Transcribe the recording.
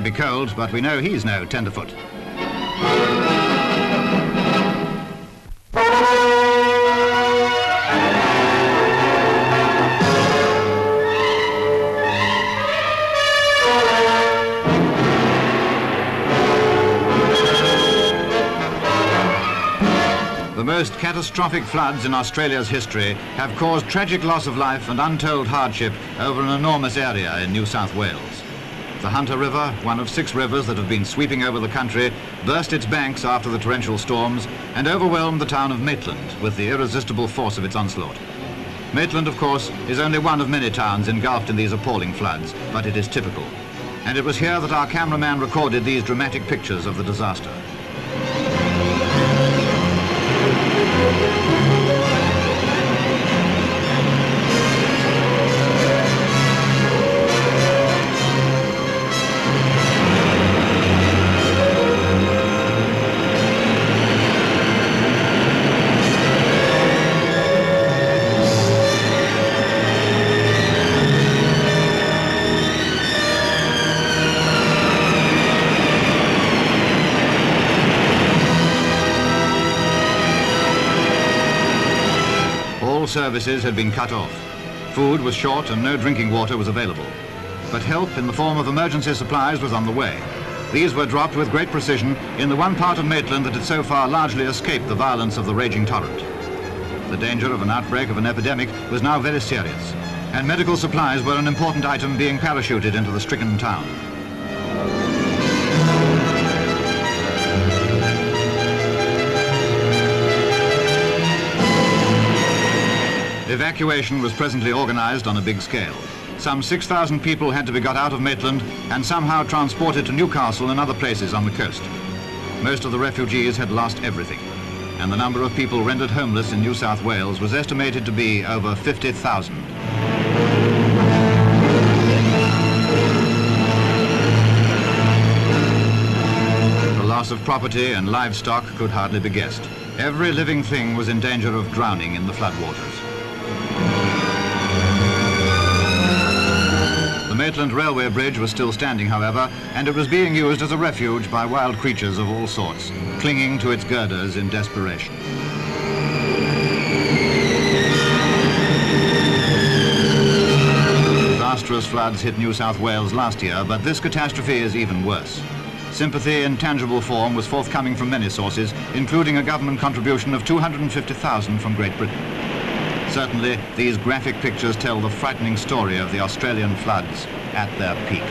may be cold, but we know he's no tenderfoot. The most catastrophic floods in Australia's history have caused tragic loss of life and untold hardship over an enormous area in New South Wales. The Hunter River, one of 6 rivers that have been sweeping over the country, burst its banks after the torrential storms and overwhelmed the town of Maitland with the irresistible force of its onslaught. Maitland, of course, is only one of many towns engulfed in these appalling floods, but it is typical. And it was here that our cameraman recorded these dramatic pictures of the disaster. All services had been cut off. Food was short and no drinking water was available. But help in the form of emergency supplies was on the way. These were dropped with great precision in the one part of Maitland that had so far largely escaped the violence of the raging torrent. The danger of an outbreak of an epidemic was now very serious, and medical supplies were an important item being parachuted into the stricken town. Evacuation was presently organized on a big scale. Some 6,000 people had to be got out of Maitland and somehow transported to Newcastle and other places on the coast. Most of the refugees had lost everything, and the number of people rendered homeless in New South Wales was estimated to be over 50,000. The loss of property and livestock could hardly be guessed. Every living thing was in danger of drowning in the floodwaters. The Maitland Railway Bridge was still standing, however, and it was being used as a refuge by wild creatures of all sorts, clinging to its girders in desperation. Disastrous floods hit New South Wales last year, but this catastrophe is even worse. Sympathy in tangible form was forthcoming from many sources, including a government contribution of $250,000 from Great Britain. Certainly, these graphic pictures tell the frightening story of the Australian floods at their peak.